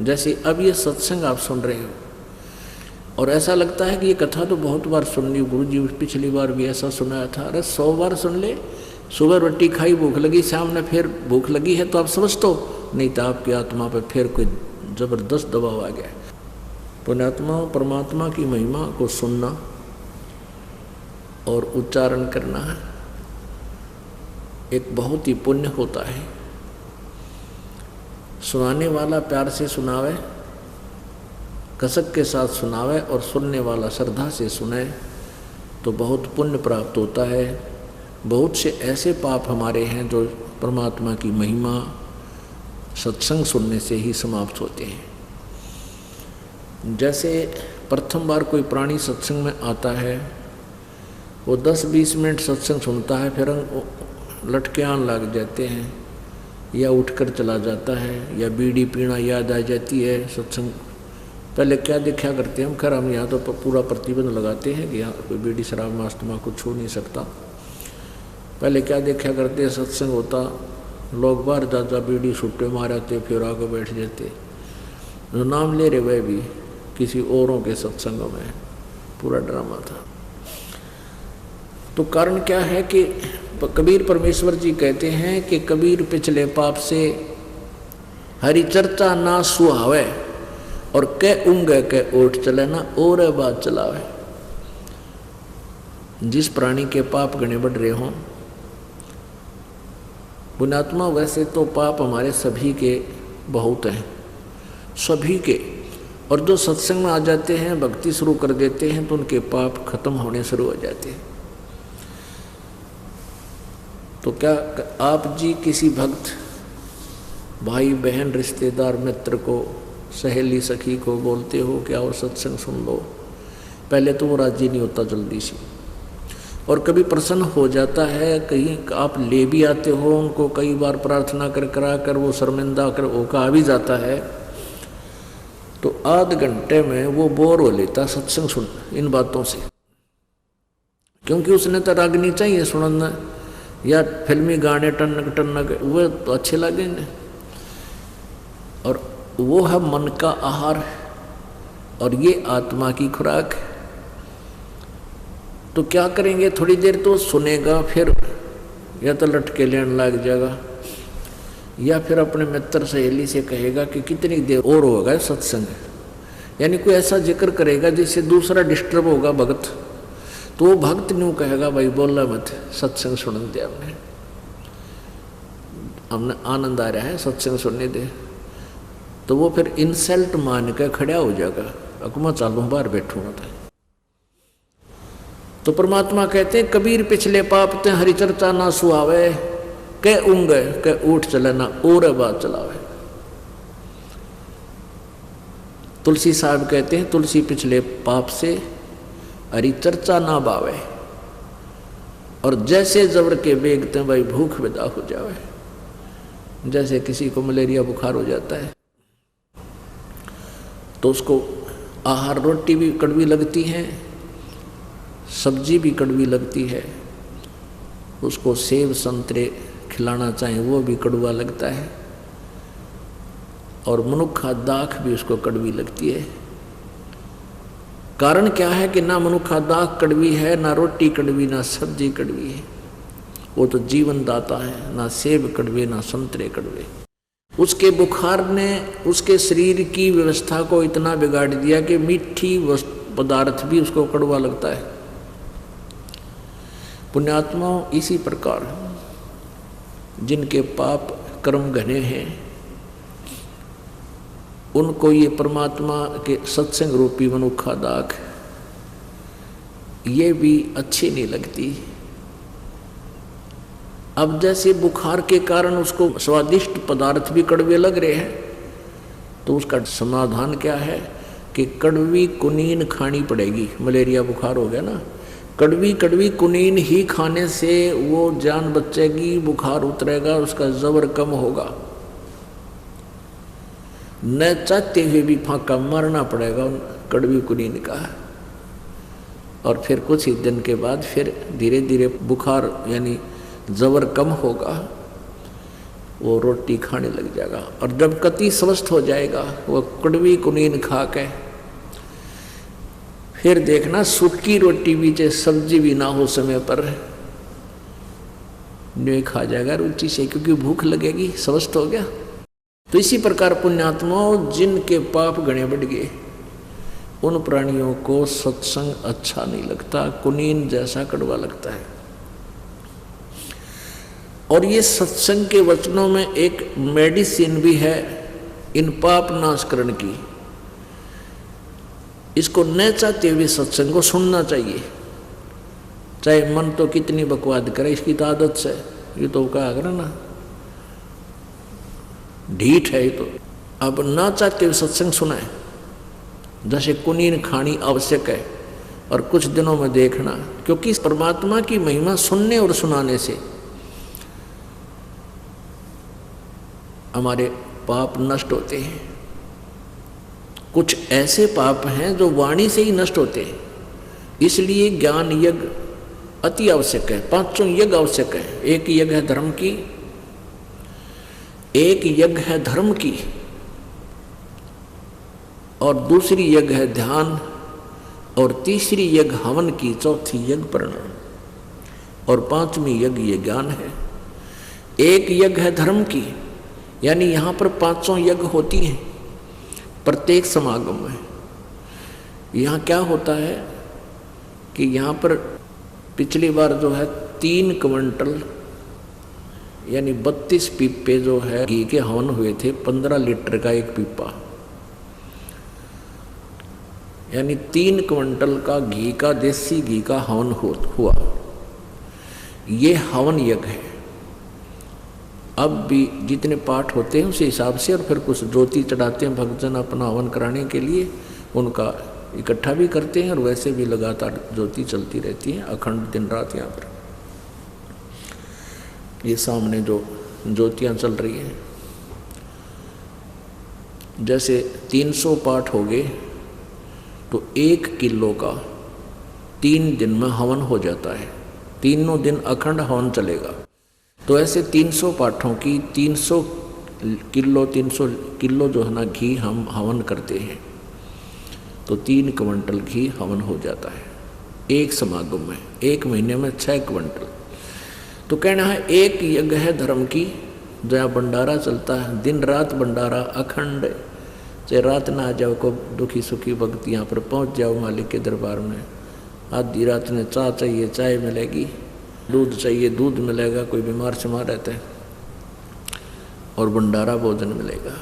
जैसे अब ये सत्संग आप सुन रहे हो और ऐसा लगता है कि ये कथा तो बहुत बार सुन ली, गुरु जी पिछली बार भी ऐसा सुनाया था। अरे 100 बार सुन ले। सुबह रोटी खाई, भूख लगी, शाम में फिर भूख लगी है तो आप समझ तो नहीं था आपकी आत्मा पर फिर कोई जबरदस्त दबाव आ गया। पुण्यात्मा परमात्मा की महिमा को सुनना और उच्चारण करना है एक बहुत ही पुण्य होता है। सुनाने वाला प्यार से सुनावे, कसक के साथ सुनावे और सुनने वाला श्रद्धा से सुने तो बहुत पुण्य प्राप्त होता है। बहुत से ऐसे पाप हमारे हैं जो परमात्मा की महिमा सत्संग सुनने से ही समाप्त होते हैं। जैसे प्रथम बार कोई प्राणी सत्संग में आता है, वो 10-20 मिनट सत्संग सुनता है, फिर लटके आन लग जाते हैं या उठकर चला जाता है या बीड़ी पीना याद आ जाती है। सत्संग पहले क्या देखा करते हैं हम, खैर हम यहाँ तो पूरा प्रतिबंध लगाते हैं कि यहाँ कोई बीड़ी शराब मास्तमा को छू नहीं सकता। पहले क्या देखा करते हैं, सत्संग होता, लोग बाहर जा बीड़ी छुट्टे मारते, फिर आगे बैठ जाते। जो नाम ले रहे वह भी किसी औरों के सत्संगों में पूरा ड्रामा था। तो कारण क्या है कि कबीर परमेश्वर जी कहते हैं कि कबीर पिछले पाप से हरि चर्चा ना सुहावे और कह उंगे कह ओठ चले ना और बात चलावे। जिस प्राणी के पाप गणे बढ़ रहे हों, पुण्यात्मा वैसे तो पाप हमारे सभी के बहुत हैं, सभी के, और जो सत्संग में आ जाते हैं, भक्ति शुरू कर देते हैं तो उनके पाप खत्म होने शुरू हो जाते हैं। तो क्या आप जी किसी भक्त भाई बहन रिश्तेदार मित्र को सहेली सखी को बोलते हो क्या और सत्संग सुन लो? पहले तो वो राजी नहीं होता जल्दी से, और कभी प्रसन्न हो जाता है, कहीं आप ले भी आते हो उनको, कई बार प्रार्थना कर करा कर वो शर्मिंदा कर ओका आ भी जाता है, तो आध घंटे में वो बोर हो लेता सत्संग सुन इन बातों से, क्योंकि उसने तो रागनी चाहिए सुनना या फिल्मी गाने टनक टनक वो तो अच्छे लगेंगे, और वो है मन का आहार और ये आत्मा की खुराक। तो क्या करेंगे, थोड़ी देर तो सुनेगा, फिर या तो लटके लेने लग जाएगा या फिर अपने मित्र सहेली से कहेगा कि कितनी देर और होगा सत्संग, यानी कोई ऐसा जिक्र करेगा जिससे दूसरा डिस्टर्ब होगा भक्त, तो वो भक्त न्यू कहेगा भाई बोला मत, सत्संग सुन दे, हमने आनंद आ रहा है सत्संग सुनने दे। तो वो फिर इंसल्ट मान कर खड़ा हो जाएगा, अकुमा चालू बाहर बैठूंगा। तो परमात्मा कहते हैं कबीर पिछले पाप ते हरि चर्चा ना सुहावे, कह ऊँगे कह उठ चले ना और बात चलावे। तुलसी साहब कहते हैं तुलसी पिछले पाप से हरि चर्चा ना बावे, और जैसे जबर के बेगते भाई भूख विदा हो जावे। जैसे किसी को मलेरिया बुखार हो जाता है तो उसको आहार रोटी भी कड़वी लगती है, सब्जी भी कड़वी लगती है, उसको सेब संतरे खिलाना चाहे वो भी कड़वा लगता है, और मनुखा दाख भी उसको कड़वी लगती है। कारण क्या है कि ना मनुखा दाख कड़वी है, ना रोटी कड़वी, ना सब्जी कड़वी है, वो तो जीवन दाता है। ना सेब कड़वे ना संतरे कड़वे। उसके बुखार ने उसके शरीर की व्यवस्था को इतना बिगाड़ दिया कि मीठी पदार्थ भी उसको कड़वा लगता है। पुण्यात्माओं इसी प्रकार जिनके पाप कर्म घने हैं उनको ये परमात्मा के सत्संग रूपी मनुखा दाख ये भी अच्छी नहीं लगती। अब जैसे बुखार के कारण उसको स्वादिष्ट पदार्थ भी कड़वे लग रहे हैं, तो उसका समाधान क्या है कि कड़वी कुनीन खानी पड़ेगी। मलेरिया बुखार हो गया ना, कड़वी कड़वी कुनीन ही खाने से वो जान बचेगी, बुखार उतरेगा, उसका जबर कम होगा। न चाहते हुए भी फांका मारना पड़ेगा कड़वी कुनीन का, और फिर कुछ ही दिन के बाद फिर धीरे धीरे बुखार यानी जबर कम होगा। वो रोटी खाने लग जाएगा। और जब कति स्वस्थ हो जाएगा वो कड़वी कुनीन खा के फिर देखना सूखी रोटी भी चाहे सब्जी भी ना हो समय पर नहीं खा जाएगा रुचि से, क्योंकि भूख लगेगी, स्वस्थ हो गया। तो इसी प्रकार पुण्यात्माओं जिनके पाप गणे बढ़ गए उन प्राणियों को सत्संग अच्छा नहीं लगता, कुनीन जैसा कड़वा लगता है। और ये सत्संग के वचनों में एक मेडिसिन भी है इन पाप नाशकरण की। इसको न चाहते हुए सत्संग को सुनना चाहिए, चाहे मन तो कितनी बकवाद करे, इसकी तो आदत से, ये तो कहा करा ना ढीठ है ये तो। अब ना चाहते हुए सत्संग सुनाए, जैसे कुनीन खानी आवश्यक है और कुछ दिनों में देखना, क्योंकि इस परमात्मा की महिमा सुनने और सुनाने से हमारे पाप नष्ट होते हैं। कुछ ऐसे पाप हैं जो वाणी से ही नष्ट होते हैं, इसलिए ज्ञान यज्ञ अति आवश्यक है। पांचों यज्ञ आवश्यक है। एक यज्ञ है धर्म की, एक यज्ञ है धर्म की, और दूसरी यज्ञ है ध्यान, और तीसरी यज्ञ हवन की, चौथी यज्ञ प्रणाम, और पांचवी यज्ञ ये ज्ञान है। एक यज्ञ है धर्म की, यानी यहाँ पर पांचों यज्ञ होती हैं प्रत्येक समागम में। यहाँ क्या होता है कि यहाँ पर पिछली बार जो है 3 क्विंटल यानी 32 पीपे जो है घी के हवन हुए थे, 15 लीटर का एक पीपा, यानी 3 क्विंटल का घी का, देसी घी का हवन हुआ। ये हवन यज्ञ है। अब भी जितने पाठ होते हैं उसी हिसाब से, और फिर कुछ ज्योति चढ़ाते हैं भक्तजन अपना हवन कराने के लिए, उनका इकट्ठा भी करते हैं, और वैसे भी लगातार ज्योति चलती रहती है अखंड दिन रात। यहाँ पर ये सामने जो ज्योतियाँ चल रही हैं, जैसे 300 पाठ हो गए तो 1 किलो का 3 दिन में हवन हो जाता है। तीनों दिन अखंड हवन चलेगा। तो ऐसे 300 पाठों की 300 किलो जो है ना घी हम हवन करते हैं, तो 3 क्विंटल घी हवन हो जाता है एक समागम में। 1 महीने में 6 क्विंटल। तो कहना है एक यज्ञ है धर्म की, जहाँ भंडारा चलता है, दिन रात भंडारा अखंड, चाहे रात ना आ जाओ को दुखी सुखी भक्त यहाँ पर पहुँच जाओ मालिक के दरबार में। आधी रात में चाय चाहिए चाय मिलेगी, दूध चाहिए दूध मिलेगा, कोई बीमार शिमार रहता है, और भंडारा भोजन मिलेगा।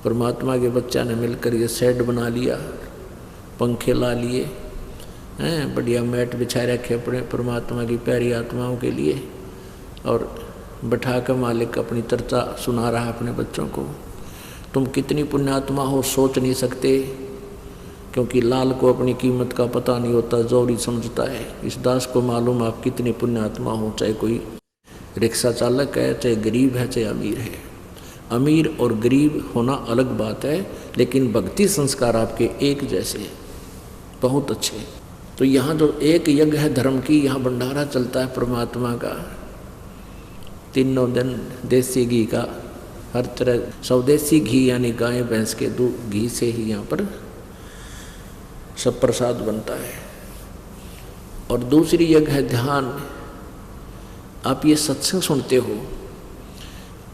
परमात्मा के बच्चा ने मिलकर ये सेट बना लिया, पंखे ला लिए हैं, बढ़िया मैट बिछा रखे अपने परमात्मा की प्यारी आत्माओं के लिए, और बैठा कर मालिक अपनी चर्चा सुना रहा है अपने बच्चों को। तुम कितनी पुण्यात्मा हो सोच नहीं सकते, क्योंकि लाल को अपनी कीमत का पता नहीं होता, जोरी समझता है। इस दास को मालूम आप कितनी पुण्यात्मा हो, चाहे कोई रिक्शा चालक है, चाहे गरीब है, चाहे अमीर है। अमीर और गरीब होना अलग बात है, लेकिन भक्ति संस्कार आपके एक जैसे बहुत अच्छे। तो यहाँ जो एक यज्ञ है धर्म की, यहाँ भंडारा चलता है परमात्मा का। तीनों दिन देसी घी का, हर तरह स्वदेशी घी यानी गाय भैंस के दूध घी से ही यहाँ पर सब प्रसाद बनता है। और दूसरी यज्ञ है ध्यान। आप ये सत्संग सुनते हो,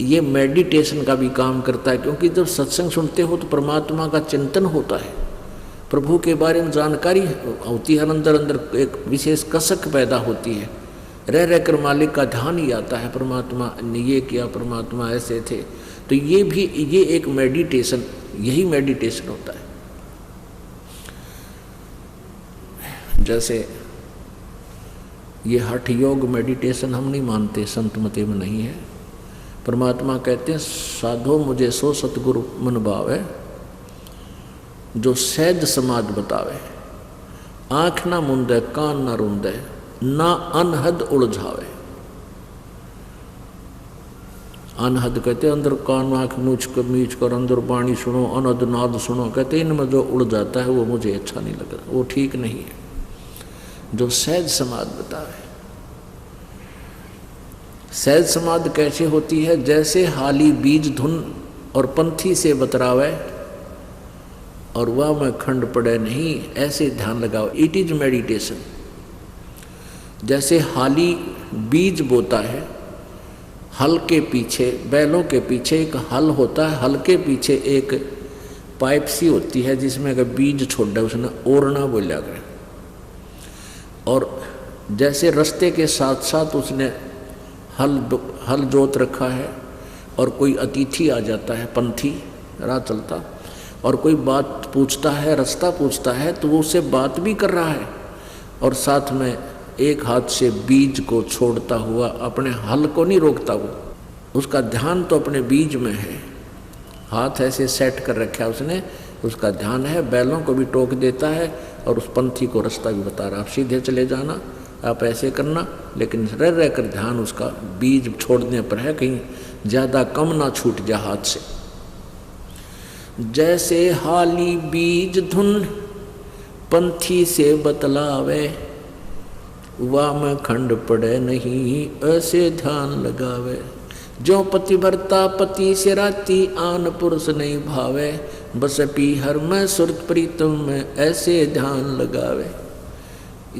ये मेडिटेशन का भी काम करता है, क्योंकि जब सत्संग सुनते हो तो परमात्मा का चिंतन होता है, प्रभु के बारे में जानकारी होती है, अंदर अंदर एक विशेष कसक पैदा होती है, रह रहकर मालिक का ध्यान ही आता है, परमात्मा ने ये किया, परमात्मा ऐसे थे। तो ये भी ये एक मेडिटेशन, यही मेडिटेशन होता है। जैसे ये हठ योग मेडिटेशन हम नहीं मानते, संत मते में नहीं है। परमात्मा कहते हैं साधो मुझे सो सतगुरु मन भावे, जो सहज समाज बतावे, आँख ना मुंदे कान ना रूंदे, ना अनहद उलझावे। अनहद कहते अंदर कान आँख मीच कर अंदर वाणी सुनो, अनहद नाद सुनो। कहते इनमें जो उड़ जाता है वो मुझे अच्छा नहीं लगता, वो ठीक नहीं है। जो सहज समाज बतावे, सहज समाधि कैसे होती है? जैसे हाली बीज धुन और पंथी से बतरावे और वह में खंड पड़े नहीं, ऐसे ध्यान लगाओ। It is meditation. जैसे हाली बीज बोता है, हल के पीछे, बैलों के पीछे एक हल होता है, हल के पीछे एक पाइप सी होती है जिसमें अगर बीज छोड़ दे उसने ओरना बोला गया। और जैसे रास्ते के साथ साथ उसने हल जोत रखा है और कोई अतिथि आ जाता है, पंथी राह चलता, और कोई बात पूछता है, रास्ता पूछता है, तो वो उससे बात भी कर रहा है और साथ में एक हाथ से बीज को छोड़ता हुआ अपने हल को नहीं रोकता। वो उसका ध्यान तो अपने बीज में है, हाथ ऐसे सेट कर रखा है उसने, उसका ध्यान है, बैलों को भी टोक देता है और उस पंथी को रास्ता भी बता रहा, आप सीधे चले जाना, आप ऐसे करना, लेकिन रह कर ध्यान उसका बीज छोड़ने पर है, कहीं ज़्यादा कम ना छूट जा हाथ से। जैसे हाली बीज धुन पंथी से बतलावे, वाम खंड पड़े नहीं, ऐसे ध्यान लगावे। जो पतिव्रता पति से राती, आन पुरुष नहीं भावे, बस पी हर में सुरत प्रीतम में, ऐसे ध्यान लगावे।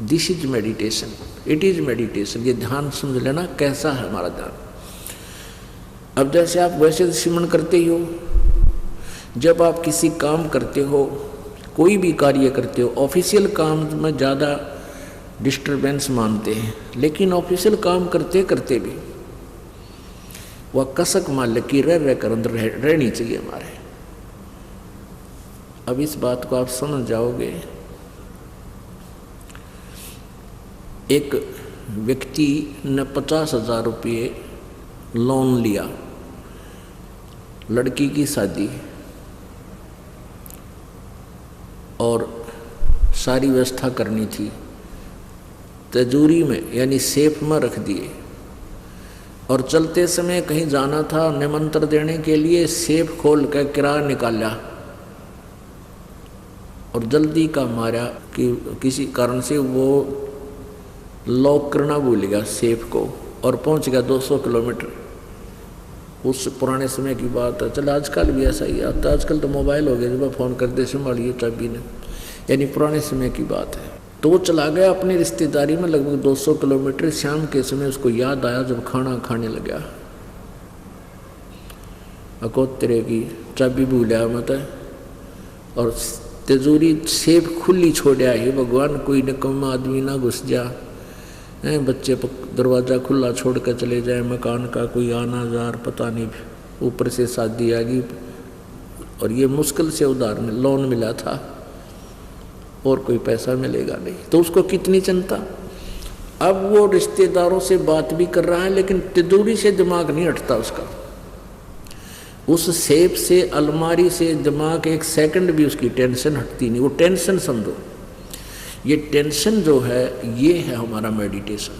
This is meditation, it is meditation. ये ध्यान समझ लेना कैसा है हमारा ध्यान। अब जैसे आप वैसे सिमरन करते ही हो, जब आप किसी काम करते हो, कोई भी कार्य करते हो, ऑफिशियल काम में ज़्यादा डिस्टर्बेंस मानते हैं, लेकिन ऑफिशियल काम करते करते भी वह कसक मान की रह कर अंदर रहनी चाहिए हमारे। अब इस बात को आप समझ जाओगे। एक व्यक्ति ने 50,000 रुपये लोन लिया, लड़की की शादी, और सारी व्यवस्था करनी थी, तिजोरी में यानी सेफ में रख दिए, और चलते समय कहीं जाना था निमंत्रण देने के लिए, सेफ खोल कर किराया निकाला और जल्दी का मारा कि किसी कारण से वो लॉक करना भूल गया सेफ को, और पहुंच गया 200 किलोमीटर। उस पुराने समय की बात है, चल आजकल भी ऐसा ही आता, आजकल तो मोबाइल हो गया, जब फ़ोन कर दे संभालिए चाबी ने, यानी पुराने समय की बात है। तो वो चला गया अपनी रिश्तेदारी में लगभग 200 किलोमीटर। शाम के समय उसको याद आया जब खाना खाने लगा, अकोत्तरे की चाबी भूलिया मत, और तिजोरी सेफ खुली छोड़ा है, भगवान कोई निकम्मा आदमी ना घुस जा, बच्चे दरवाज़ा खुला छोड़ कर चले जाए, मकान का कोई आना जार पता नहीं, ऊपर से शादी आ गई, और ये मुश्किल से उधार में लोन मिला था और कोई पैसा मिलेगा नहीं, तो उसको कितनी चिंता। अब वो रिश्तेदारों से बात भी कर रहा है, लेकिन तिजोरी से दिमाग नहीं हटता उसका, उस सेफ से, अलमारी से दिमाग एक सेकंड भी उसकी टेंशन हटती नहीं। वो टेंशन समझो, ये टेंशन जो है ये है हमारा मेडिटेशन,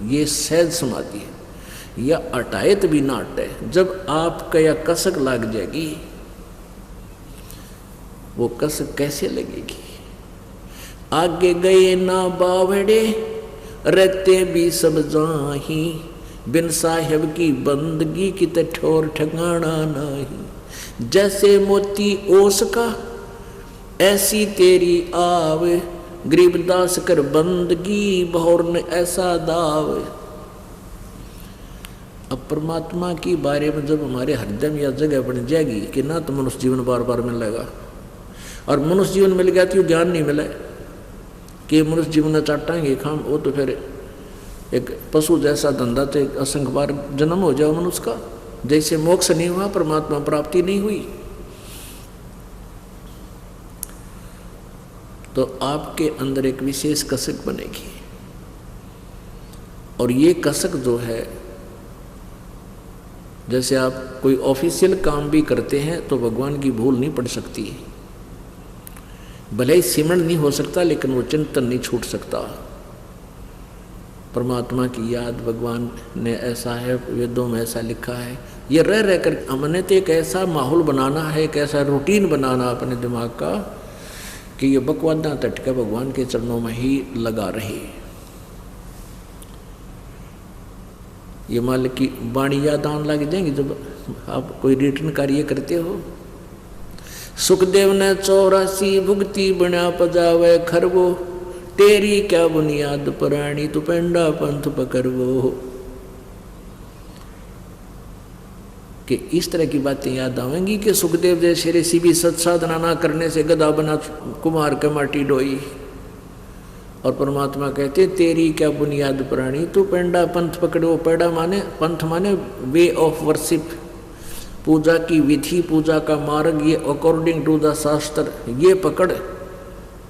ये सहज समाधि है। या अटायत भी ना हटे, जब आपका या कसक लग जाएगी, वो कसक कैसे लगेगी? आगे गए ना बावड़े, रहते भी सब जाही, बिन साहेब की बंदगी की ते ठोर ठिकाना नहीं। जैसे मोती ओस का ऐसी तेरी आव, गरीबदास कर बंदगी बहुर ने ऐसा दाव। अब परमात्मा की बारे में जब हमारे हृदय में यह जगह बन जाएगी कि ना तो मनुष्य जीवन बार बार मिलेगा, और मनुष्य जीवन मिल गया तो ज्ञान नहीं मिले कि मनुष्य जीवन चाटाएंगे खाम, वो तो फिर एक पशु जैसा धंधा, तो एक असंख्य बार जन्म हो जाओ मनुष्य का, जैसे मोक्ष नहीं हुआ, परमात्मा प्राप्ति नहीं हुई। तो आपके अंदर एक विशेष कसक बनेगी, और ये कसक जो है, जैसे आप कोई ऑफिशियल काम भी करते हैं तो भगवान की भूल नहीं पड़ सकती, भले ही सिमरन नहीं हो सकता, लेकिन वो चिंतन नहीं छूट सकता। परमात्मा की याद, भगवान ने ऐसा है, वेदों में ऐसा लिखा है, ये रह कर हमने तो एक ऐसा माहौल बनाना है, एक ऐसा रूटीन बनाना अपने दिमाग का कि ये बकवादा तटके भगवान के चरणों में ही लगा रहे। ये मालिक की वाणी याद आने लग जाएंगी जब आप कोई रिटर्न कार्य करते हो। सुखदेव ने 84 भुगती बना पजावे खरगो, तेरी क्या बुनियाद पुरानी तू पेंडा पंथ पकड़वो। कि इस तरह की बातें याद आवेंगी कि सुखदेव जैसे ऋषि भी सत्साधना ना करने से गधा बना कुमार के माटी डोई, और परमात्मा कहते तेरी क्या बुनियाद पुरानी तू पेंडा पंथ पकड़ो। पेड़ा माने पंथ माने वे ऑफ वर्शिप, पूजा की विधि, पूजा का मार्ग, ये अकॉर्डिंग टू द शास्त्र ये पकड़।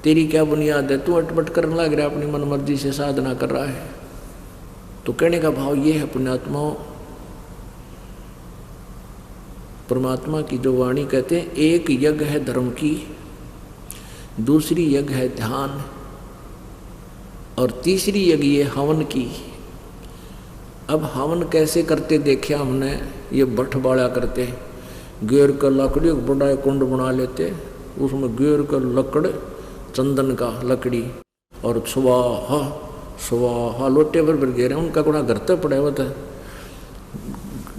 तेरी क्या बुनियाद है, तू अटपट करने लग रहा है, अपनी मन मर्जी से साधना कर रहा है। तो कहने का भाव ये है पुण्यात्माओं, परमात्मा की जो वाणी कहते हैं, एक यज्ञ है धर्म की, दूसरी यज्ञ है ध्यान, और तीसरी यज्ञ ये हवन की। अब हवन कैसे करते देखे हमने, ये भट्ट बाड़ा करते, गेर का लकड़ी एक बड़ा कुंड बना लेते, उसमें गेर का लकड़ चंदन का लकड़ी और स्वाहा स्वाहा लोटे पर गिरे, उनका गुणा घर तक पड़ा हुआ था,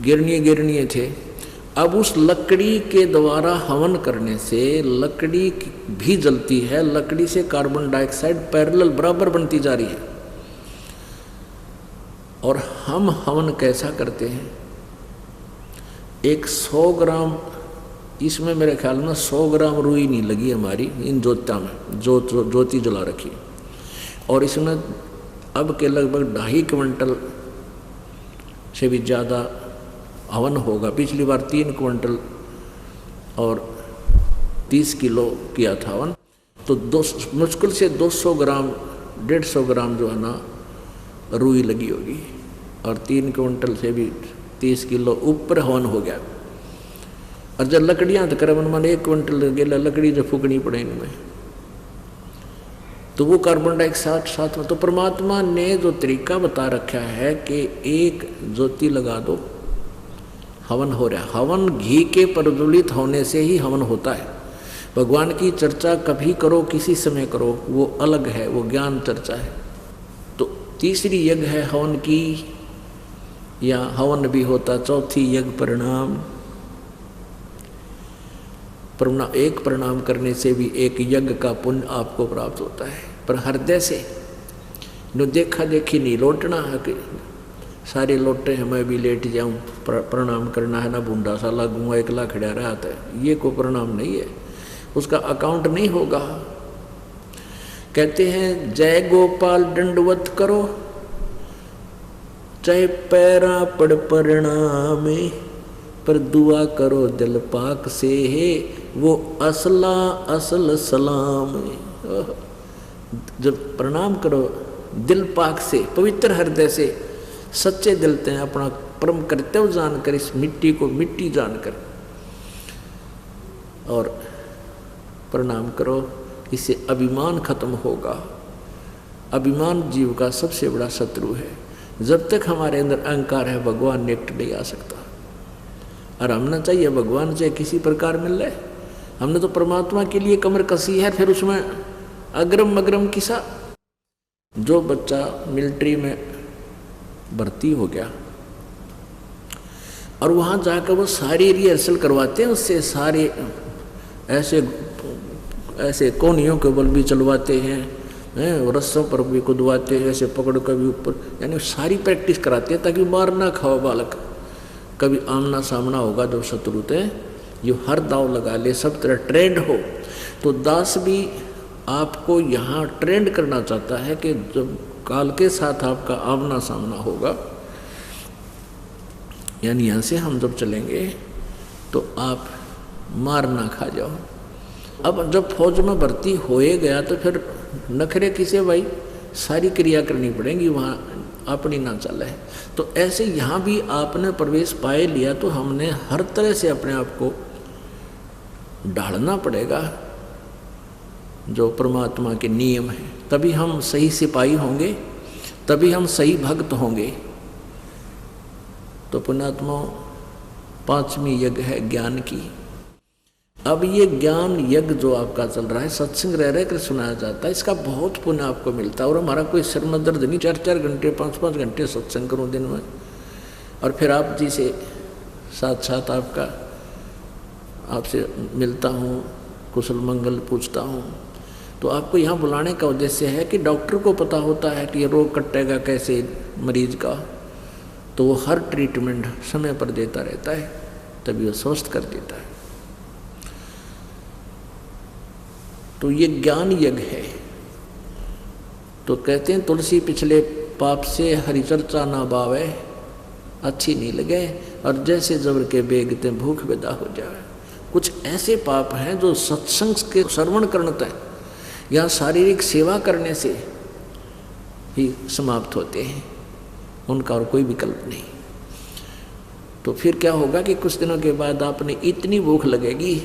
गिरनीय थे। अब उस लकड़ी के द्वारा हवन करने से लकड़ी भी जलती है, लकड़ी से कार्बन डाइऑक्साइड पैरेलल बराबर बनती जा रही है। और हम हवन कैसा करते हैं, एक 100 ग्राम, इसमें मेरे ख्याल में 100 ग्राम रुई नहीं लगी हमारी इन ज्योतिया में, ज्योति जला रखी, और इसमें अब के लगभग 2.5 क्विंटल से भी ज़्यादा हवन होगा। पिछली बार 3 क्विंटल और 30 किलो किया था हवन, तो मुश्किल से 200 ग्राम 150 ग्राम जो है ना रुई लगी होगी, और 3 क्विंटल से भी 30 किलो ऊपर हवन हो गया। और जब लकड़ियाँ तो करीबन मन 1 क्विंटल गेला लकड़ी जो फूकनी पड़े इनमें, तो वो कार्बन डाइऑक्साइड साथ में। तो परमात्मा ने जो तरीका बता रखा है कि एक ज्योति लगा दो, हवन हो रहा है। हवन घी के प्रज्वलित होने से ही हवन होता है। भगवान की चर्चा कभी करो, किसी समय करो, वो अलग है, वो ज्ञान चर्चा है। तो तीसरी यज्ञ है हवन की, या हवन भी होता। चौथी यज्ञ प्रणाम। एक प्रणाम करने से भी एक यज्ञ का पुण्य आपको प्राप्त होता है, पर हृदय से जो देखा देखी नहीं लौटना है कि सारे लौटे हैं मैं भी लेट जाऊं, प्रणाम करना है ना, बूंदा सा लगूंगा एकला खड़ा रहा था, ये कोई प्रणाम नहीं है, उसका अकाउंट नहीं होगा। कहते हैं जय गोपाल दंडवत करो, चाहे पैरा पड़ प्रणाम, पर दुआ करो दिल पाक से है, वो असला असल सलाम। जब प्रणाम करो दिल पाक से, पवित्र हृदय से, सच्चे दिल से, अपना परम कर्तव्य जानकर, इस मिट्टी को मिट्टी जानकर, और प्रणाम करो, इससे अभिमान खत्म होगा। अभिमान जीव का सबसे बड़ा शत्रु है। जब तक हमारे अंदर अहंकार है, भगवान निकट नहीं आ सकता। और हमने चाहिए भगवान से किसी प्रकार मिल रहे, हमने तो परमात्मा के लिए कमर कसी है, फिर उसमें अग्रम अग्रम किसा। जो बच्चा मिलिट्री में भर्ती हो गया और वहाँ जाकर वो सारी रिहर्सल करवाते हैं, उससे सारे ऐसे कोनियों के बल भी चलवाते हैं, रस्सों पर भी कुदवाते हैं, ऐसे पकड़ कर भी ऊपर, यानी सारी प्रैक्टिस कराते हैं ताकि मार ना खाओ बालक। कभी आमना सामना होगा जब शत्रु थे, जो हर दाव लगा ले, सब तरह ट्रेंड हो। तो दास भी आपको यहाँ ट्रेंड करना चाहता है कि जब काल के साथ आपका आमना सामना होगा, यानी यहाँ से हम जब चलेंगे तो आप मार ना खा जाओ। अब जब फौज में भर्ती होए गया तो फिर नखरे किसे भाई, सारी क्रिया करनी पड़ेगी, वहाँ अपनी ना चले। तो ऐसे यहाँ भी आपने प्रवेश पाए लिया तो हमने हर तरह से अपने आप को ढालना पड़ेगा जो परमात्मा के नियम हैं, तभी हम सही सिपाही होंगे, तभी हम सही भक्त होंगे। तो पुण्यात्मा 5वीं यज्ञ है ज्ञान की। अब ये ज्ञान यज्ञ जो आपका चल रहा है, सत्संग रह रह कर सुनाया जाता है, इसका बहुत पुण्य आपको मिलता है। और हमारा कोई सिर में दर्द नहीं, 4-4 घंटे 5-5 घंटे सत्संग करूँ दिन में, और फिर आप जी से साथ साथ आपसे मिलता हूँ, कुशल मंगल पूछता हूँ। तो आपको यहाँ बुलाने का उद्देश्य है कि डॉक्टर को पता होता है कि ये रोग कटेगा कैसे मरीज का, तो वो हर ट्रीटमेंट समय पर देता रहता है, तभी वो स्वस्थ कर देता है। तो ये ज्ञान यज्ञ है। तो कहते हैं तुलसी पिछले पाप से हरि चर्चा ना बावे, अच्छी नहीं लगे, और जैसे जबर के बेगते भूख विदा हो जाए। कुछ ऐसे पाप हैं जो सत्संग के श्रवण करते हैं या शारीरिक सेवा करने से ही समाप्त होते हैं, उनका और कोई विकल्प नहीं। तो फिर क्या होगा कि कुछ दिनों के बाद आपने इतनी भूख लगेगी,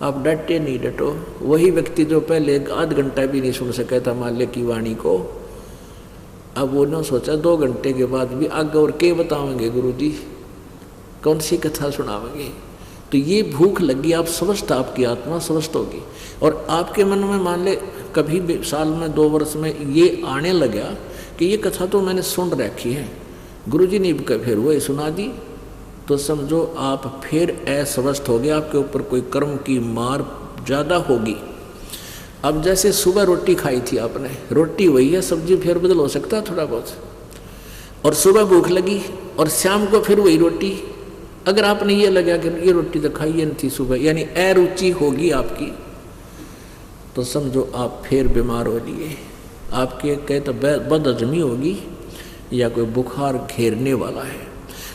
आप डटे नहीं डटो। वही व्यक्ति जो पहले आध घंटा भी नहीं सुन सका था माल्य की वाणी को, अब वो ना सोचा 2 घंटे के बाद भी आगे और क्या बताओगे गुरु जी, कौन सी कथा सुनाओगे। तो ये भूख लगी, आप स्वस्थ, आपकी आत्मा स्वस्थ होगी। और आपके मन में मान ले कभी भी साल में 2 वर्ष में ये आने लगा कि ये कथा तो मैंने सुन रखी है, गुरु जी ने फिर वही सुना दी, तो समझो आप फिर अस्वस्थ हो गए, आपके ऊपर कोई कर्म की मार ज़्यादा होगी। अब जैसे सुबह रोटी खाई थी आपने, रोटी वही है, सब्जी फिर बदल हो सकता है थोड़ा बहुत, और सुबह भूख लगी और शाम को फिर वही रोटी। अगर आपने ये लगा कि ये रोटी तो खाई नहीं थी सुबह, यानी अरुचि होगी आपकी, तो समझो आप फिर बीमार हो लिए। आपके कहे तो बदहजमी होगी या कोई बुखार घेरने वाला है।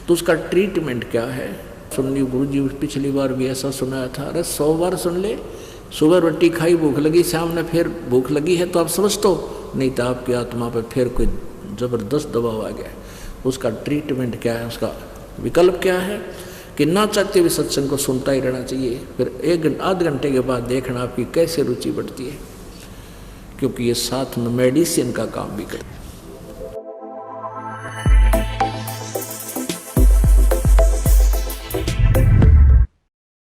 तो उसका ट्रीटमेंट क्या है? सुन ली गुरु जी, पिछली बार भी ऐसा सुनाया था। अरे 100 बार सुन ले, सुबह रोटी खाई, भूख लगी, शाम ने फिर भूख लगी है तो आप समझ तो नहीं, तो आपकी आत्मा पर फिर कोई ज़बरदस्त दबाव आ गया। उसका ट्रीटमेंट क्या है, उसका विकल्प क्या है कि ना चाहते हुए सत्संग को सुनता ही रहना चाहिए। फिर आध घंटे के बाद देखना आपकी कैसे रुचि बढ़ती है, क्योंकि ये साथ में मेडिसिन का काम भी करता है।